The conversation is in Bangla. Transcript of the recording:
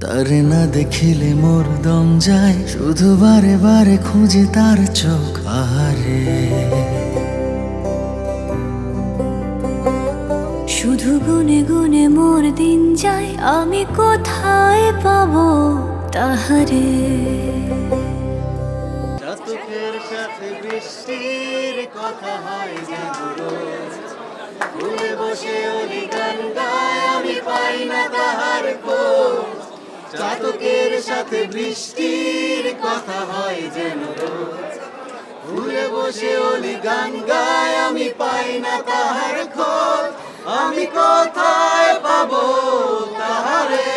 তারে না দেখিলে মোর দম যায়, শুধু বারে বারে খুঁজে তার চোখ। আহারে শুধু গুনে গুনে মোর দিন যায়, আমি কোথায় পাবো তাহারে। চাতকের সাথে বৃষ্টির কথা হয় যেন রোজ, ভুলে বসে ওলি গান গায়, আমি পাই না তাহার খোঁজ। চাতকের সাথে বৃষ্টির কথা হয় যেন রোজ, ভুলে বসে ওলি গান গায়, আমি পাই না তাহার খোঁজ। আমি কোথায় পাবো তাহারে।